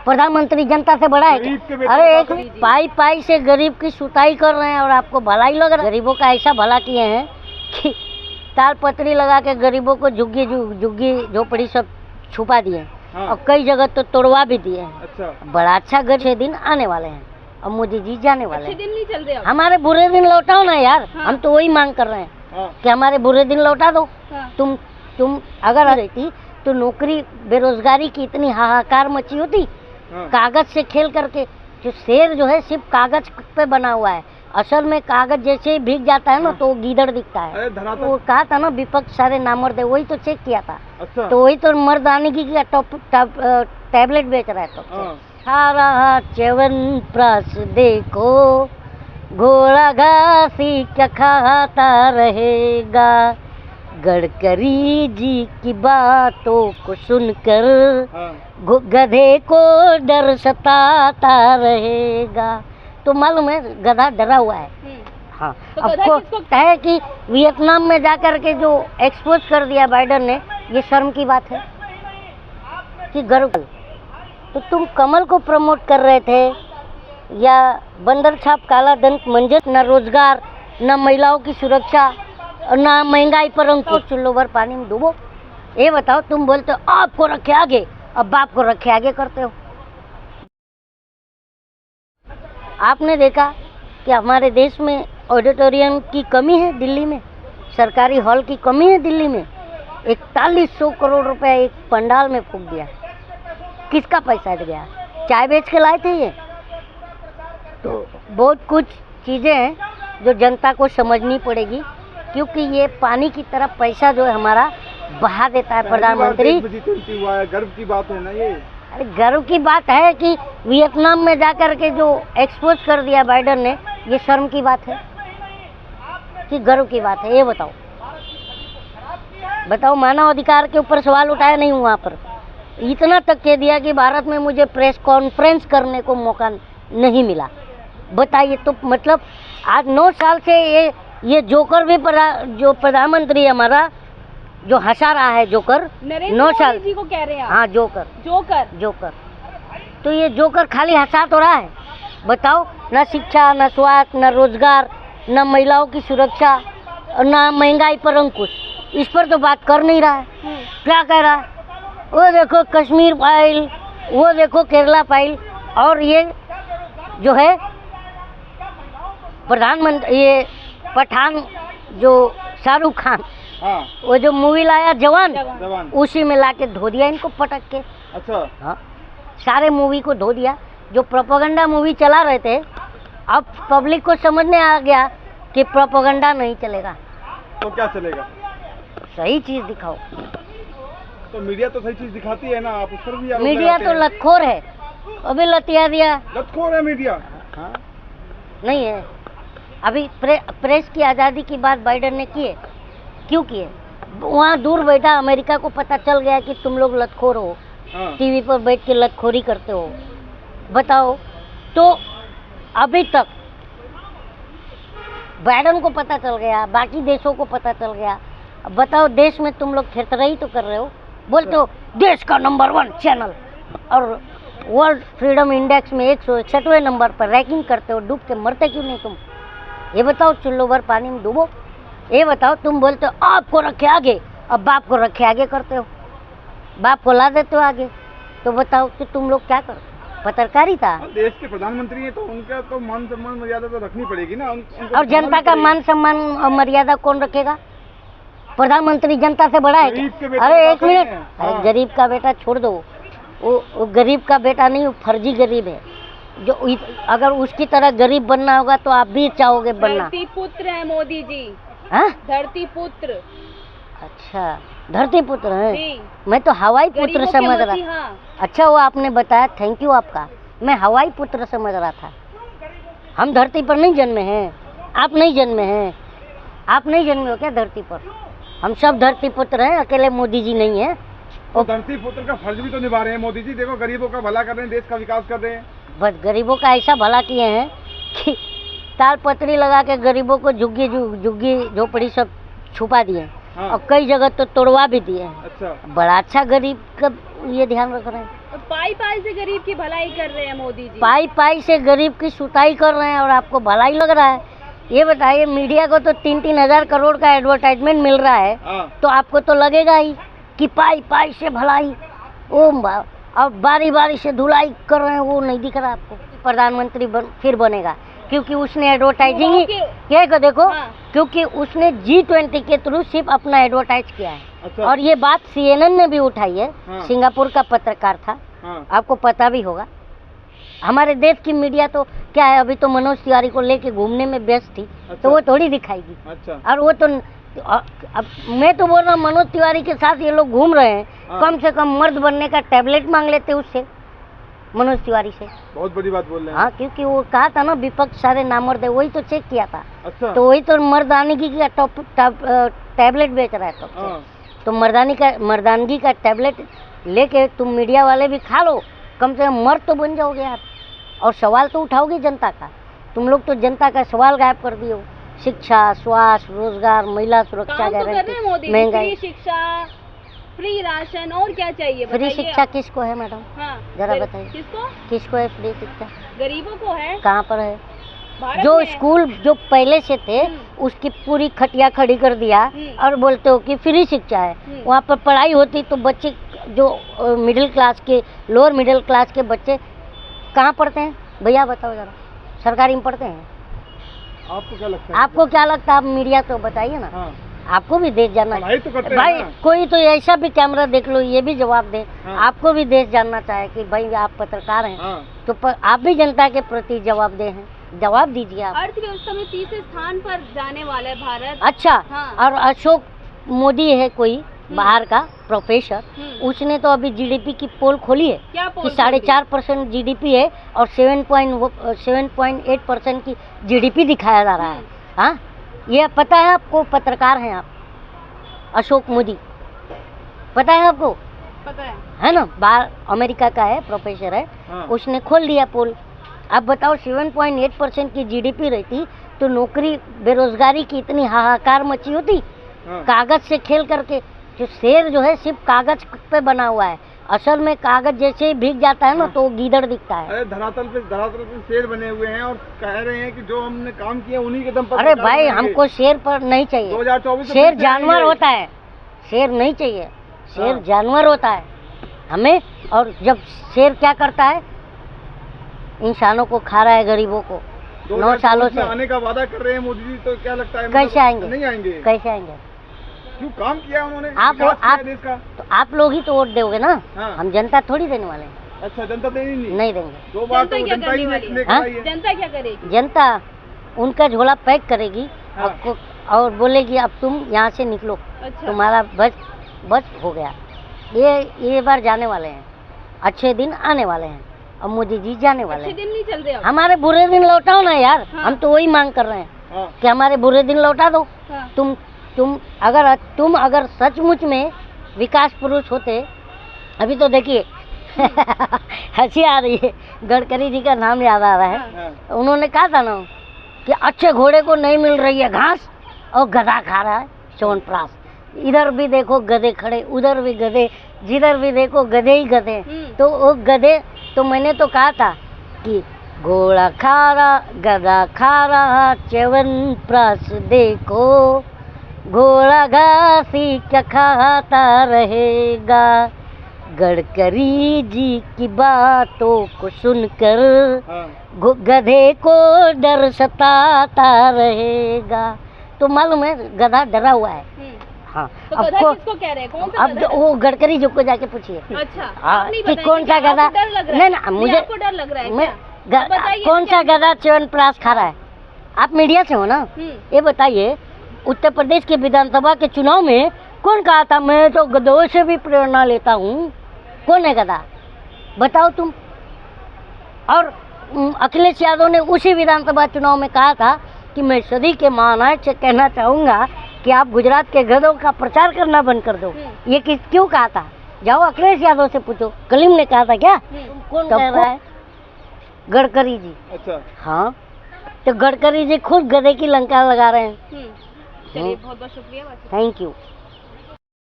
प्रधानमंत्री जनता से बड़ा है क्या? अरे एक पाई पाई से गरीब की सुताई कर रहे हैं और आपको भलाई लग रहा है। गरीबों का ऐसा भला किए हैं कि तालपत्री लगा के गरीबों को झुग्गी झुग्गी झोपड़ी सब छुपा दिए। हाँ। और कई जगह तो तोड़वा भी दिए हैं। अच्छा। बड़ा अच्छा अच्छे दिन आने वाले हैं और मोदी जी जाने वाले हैं। अच्छे दिन नहीं चल रहे हमारे बुरे दिन लौटाओ ना यार। हाँ। हम तो वही मांग कर रहे हैं। हाँ। कि हमारे बुरे दिन लौटा दो। हाँ। तुम अगर रहती तो नौकरी बेरोजगारी की इतनी हाहाकार मची होती। हाँ। कागज से खेल करके जो शेर जो है सिर्फ कागज पे बना हुआ है, असल में कागज जैसे ही भीग जाता है ना। हाँ। तो गीदड़ दिखता है। वो कहा था ना विपक्ष सारे नामर्द है, वही तो चेक किया था। अच्छा। तो वही तो मर्दानी की टैबलेट बेच रहा है। तो सारा च्यवन प्रास देखो, घोड़ा घासी क्या खाता रहेगा, गडकरी जी की बातों को सुनकर गधे को डर सताता रहेगा। तो मालूम है गधा डरा हुआ है। हाँ। तो आपको पता है कि वियतनाम में जाकर के जो एक्सपोज कर दिया बाइडन ने, ये शर्म की बात है कि गर्व। तो तुम कमल को प्रमोट कर रहे थे या बंदर छाप काला दंत मंजर, न रोजगार, न महिलाओं की सुरक्षा, ना महंगाई पर अंकुश। चुल्लू भर पानी में डूबो। ये बताओ, तुम बोलते हो आपको रखे आगे, अब बाप को रखे आगे करते हो। आपने देखा कि हमारे देश में ऑडिटोरियम की कमी है, दिल्ली में सरकारी हॉल की कमी है। दिल्ली में 4100 करोड़ रुपए एक पंडाल में फूंक दिया। किसका पैसा गया? चाय बेच के लाए थे ये। तो बहुत कुछ चीजें हैं जो जनता को समझनी पड़ेगी, क्योंकि ये पानी की तरफ पैसा जो है हमारा बहा देता है प्रधानमंत्री। गर्व की बात है ना ये। अरे गर्व की बात है कि वियतनाम में जाकर के जो एक्सपोज कर दिया बाइडन ने, ये शर्म की बात है कि गर्व की बात है? ये बताओ मानव अधिकार के ऊपर सवाल उठाया नहीं वहाँ पर। इतना तक कह दिया कि भारत में मुझे प्रेस कॉन्फ्रेंस करने को मौका नहीं मिला। बताइए, तो मतलब आज 9 साल से ये जोकर भी जो प्रधानमंत्री हमारा जो हंसा रहा है, जोकर 9 साल जी को कह रहे हैं। हाँ, जोकर। तो ये जोकर खाली हंसा तो रहा है। बताओ, न शिक्षा, न स्वास्थ्य, न रोजगार, न महिलाओं की सुरक्षा, न महंगाई पर अंकुश। इस पर तो बात कर नहीं रहा है। क्या कह रहा है? वो देखो कश्मीर फाइल, वो देखो केरला फाइल। और ये जो है प्रधानमंत्री, ये पठान जो शाहरुख खान, हाँ। वो जो मूवी लाया जवान, उसी में लाके धो दिया इनको पटक के। अच्छा। हाँ, सारे मूवी को धो दिया। जो प्रोपेगेंडा मूवी चला रहे थे, अब पब्लिक को समझ में आ गया कि प्रोपेगेंडा नहीं चलेगा। तो क्या चलेगा? सही चीज दिखाओ। तो मीडिया तो सही चीज दिखाती है ना, आप उस पर भी मीडिया तो लतखोर है। अभी लतिया दिया, लतखोर है मीडिया। हाँ, नहीं है। अभी प्रेस की आज़ादी की बात बाइडन ने की है। क्यों किए? वहाँ दूर बैठा अमेरिका को पता चल गया कि तुम लोग लतखोर हो। हाँ। टीवी पर बैठ के लतखोरी करते हो। बताओ, तो अभी तक बाइडन को पता चल गया, बाकी देशों को पता चल गया। अब बताओ, देश में तुम लोग खेतरही तो कर रहे हो। बोलते हो देश का नंबर 1 चैनल, और वर्ल्ड फ्रीडम इंडेक्स में 161वें नंबर पर रैंकिंग करते हो। डूब के मरते क्यों नहीं तुम? ये बताओ, चुल्लू भर पानी में डूबो। ये बताओ, तुम बोलते हो आपको रखे आगे, अब बाप को रखे आगे करते हो, बाप को ला देते हो आगे। तो बताओ कि तुम लोग क्या करो? पत्रकारी था। देश के प्रधानमंत्री हैं तो उनका तो मान सम्मान मर्यादा तो रखनी पड़ेगी ना। और जनता का मान सम्मान और मर्यादा कौन रखेगा? प्रधानमंत्री जनता से बड़ा है क्या? अरे एक मिनट, अरे गरीब का बेटा छोड़ दो। वो गरीब का बेटा नहीं, वो फर्जी गरीब है। जो अगर उसकी तरह गरीब बनना होगा तो आप भी चाहोगे बनना। धरती पुत्र है मोदी जी। हाँ, धरती पुत्र। अच्छा, धरती पुत्र है। मैं तो हवाई पुत्र समझ रहा था। हाँ। अच्छा, वो आपने बताया, थैंक यू आपका। मैं हवाई पुत्र समझ रहा था। हम धरती पर नहीं जन्मे हैं। आप नहीं जन्मे हैं। आप नहीं जन्मे हो क्या धरती पर? हम सब धरती पुत्र हैं, अकेले मोदी जी नहीं है। तो धरती पुत्र का फर्ज भी तो निभा रहे हैं मोदी जी। देखो, गरीबों का भला कर रहे हैं, देश का विकास कर रहे हैं। बस गरीबों का ऐसा भला किए हैं कि तालपत्री लगा के गरीबों को झुग्गी झोपड़ी सब छुपा दिए। हाँ। और कई जगह तो तोड़वा भी दिए हैं। अच्छा, बड़ा अच्छा गरीब का ये ध्यान रख रहे हैं। तो पाई पाई से गरीब की भलाई कर रहे हैं मोदी जी। पाई पाई से गरीब की सुताई कर रहे हैं और आपको भलाई लग रहा है। ये बताइए, मीडिया को तो 3-3 हजार करोड़ का एडवर्टाइजमेंट मिल रहा है, हाँ। तो आपको तो लगेगा ही कि पाई पाई से भलाई। और बारी बारी से धुलाई कर रहे हैं, वो नहीं दिख रहा आपको। प्रधानमंत्री फिर बनेगा क्योंकि उसने एडवर्टाइजिंग ही क्या है, देखो। हाँ। क्योंकि उसने G20 के थ्रू सिर्फ अपना एडवर्टाइज किया है। अच्छा। और ये बात CNN ने भी उठाई है। हाँ। सिंगापुर का पत्रकार था, हाँ। आपको पता भी होगा। हमारे देश की मीडिया तो क्या है, अभी तो मनोज तिवारी को लेके घूमने में व्यस्त थी। अच्छा। तो वो थोड़ी दिखाएगी। अच्छा। और वो तो अब मैं तो बोल रहा हूँ, मनोज तिवारी के साथ ये लोग घूम रहे हैं। हाँ। कम से कम मर्द बनने का टैबलेट मांग लेते उससे, मनोज तिवारी से। बहुत बड़ी बात बोल रहे हैं। हाँ, क्योंकि वो कहा था ना विपक्ष सारे नामर्द है, वही तो चेक किया था। अच्छा। तो वही तो मर्दानगी का टैबलेट बेच रहा है। हाँ। तो मर्दानगी का टैबलेट लेके तुम मीडिया वाले भी खा लो, कम से कम मर्द तो बन जाओगे आप, और सवाल तो उठाओगे जनता का। तुम लोग तो जनता का सवाल गायब कर दिए हो। शिक्षा, स्वास्थ्य, रोजगार, महिला सुरक्षा काम तो कर रहे हैं मोदी गारंटी, जी। महंगाई। फ्री शिक्षा, फ्री राशन, और क्या चाहिए फ्री बताइए शिक्षा आप। किसको है मैडम? हाँ, जरा बताइए। किसको है फ्री शिक्षा? गरीबों को है। कहाँ पर है? भारत जो में। स्कूल जो पहले से थे उसकी पूरी खटिया खड़ी कर दिया और बोलते हो कि फ्री शिक्षा है। वहाँ पर पढ़ाई होती तो बच्चे जो मिडिल क्लास के, लोअर मिडिल क्लास के बच्चे कहाँ पढ़ते हैं भैया, बताओ जरा। सरकारी में पढ़ते हैं। आपको क्या लगता है? आपको क्या लगता है? आप मीडिया तो बताइए ना। हाँ। आपको भी देश जानना पढ़ाई तो करते हैं भाई। ना। कोई तो ऐसा भी कैमरा देख लो, ये भी जवाब दे। हाँ। आपको भी देश जानना चाहे कि भाई आप पत्रकार हैं। हाँ। तो आप भी जनता के प्रति जवाब दे हैं, जवाब दीजिए आप। अर्थव्यवस्था में 30 स्थान पर जाने वाला है भारत। अच्छा। हाँ। और अशोक मोदी है कोई बाहर का प्रोफेसर, उसने तो अभी जीडीपी की पोल खोली है क्या पोल कि 4.5% जीडीपी है और 7.8% की जीडीपी दिखाया जा रहा है। हाँ, ये पता है आपको? पत्रकार हैं आप, अशोक मोदी, पता है आपको? पता है ना, बाहर अमेरिका का है, प्रोफेसर है। हाँ। उसने खोल दिया पोल। अब बताओ, 7.8% की जीडीपी रहती तो नौकरी बेरोजगारी की इतनी हाहाकार मची होती। हाँ। कागज से खेल करके, जो शेर जो है सिर्फ कागज पे बना हुआ है, असल में कागज जैसे ही भीग जाता है ना तो वो गीदड़ दिखता है। अरे धरातल पे शेर बने हुए हैं और कह रहे हैं कि जो हमने काम किया उन्हीं के दम पर। अरे भाई, हमको शेर पर नहीं चाहिए। 2024 शेर जानवर होता है, शेर नहीं चाहिए। शेर हाँ। जानवर होता है हमें। और जब शेर क्या करता है, इंसानों को खा रहा है, गरीबों को 9 सालों से। आने का वादा कर रहे हैं मोदी जी, तो क्या लगता है कैसे आएंगे? नहीं आएंगे। कैसे आएंगे? क्यों काम किया उन्होंने? आप विकास किया देश का। तो आप लोग ही तो वोट दोगे ना। हाँ। हम जनता थोड़ी देने वाले हैं। अच्छा, जनता देनी नहीं देंगे। 2 बार तो जनता क्या जनता ही करने वाली है? लेकर हाँ? आई है। जनता क्या करेगी? जनता उनका झोला पैक करेगी हाँ। आपको और बोलेगी अब तुम यहाँ से निकलो, अच्छा। तुम्हारा बस हो गया। ये बार जाने वाले हैं, अच्छे दिन आने वाले हैं। अब मोदी जी जाने वाले अच्छे हैं। दिन नहीं चल रहे अब। हमारे बुरे दिन लौटाओ ना यार। हाँ। हम तो वही मांग कर रहे हैं हाँ। कि हमारे बुरे दिन लौटा दो। हाँ। तुम अगर सचमुच में विकास पुरुष होते। अभी तो देखिए हंसी आ रही है, गडकरी जी का नाम याद आ रहा है। हाँ। उन्होंने कहा था ना कि अच्छे घोड़े को नहीं मिल रही है घास और गधा खा रहा है च्यवनप्राश। इधर भी देखो गधे खड़े, उधर भी गधे, जिधर भी देखो गधे ही गधे। तो वो गधे, तो मैंने तो कहा था कि घोड़ा खा रहा, गधा खा रहा, च्यवनप्राश देखो, घोड़ा घास ही क्या खाता रहेगा। गडकरी जी की बातों को सुनकर हाँ। गधे को डर सताता रहेगा। तो मालूम है गधा डरा हुआ है। हाँ। तो अब गधा किसको कह रहे हैं? कौन सा अब गधा? वो गडकरी जी को जाके पूछिए। अच्छा। हाँ, आप नहीं कि बताएंगे कौन सा क्या? गधा? आपको डर लग रहा नहीं है? ना, मुझे आपको डर लग रहा है मैं क्या? आप बताइए कौन क्या सा गधा च्यवनप्राश खा रहा है? आप मीडिया से हो ना, ये बताइए। उत्तर प्रदेश के विधानसभा के चुनाव में कौन कहा था मैं तो गधों से भी प्रेरणा लेता हूँ? कौन है गधा? बताओ तुम। और अखिलेश यादव ने उसी विधानसभा चुनाव में कहा था कि मैं सदी के महानायक से कहना चाहूँगा कि आप गुजरात के गधों का प्रचार करना बंद कर दो। ये क्यों कहा था? जाओ अखिलेश यादव से पूछो, कलीम ने कहा था क्या? कौन कह रहा है? गडकरी जी। अच्छा। हाँ, तो गडकरी जी खुद गधे की लंका लगा रहे हैं। चलिए, बहुत बहुत शुक्रिया। Thank you.